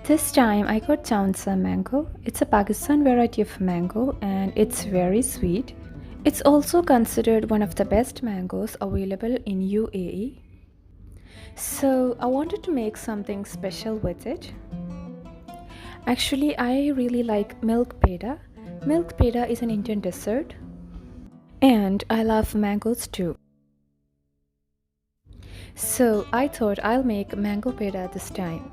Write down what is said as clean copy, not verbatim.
This time I got Chaunsa Mango. It's a Pakistan variety of mango and it's very sweet. It's also considered one of the best mangoes available in UAE. So I wanted to make something special with it. Actually, I really like Milk Peda. Milk Peda is an Indian dessert and I love mangoes too. So I thought I'll make mango peda this time.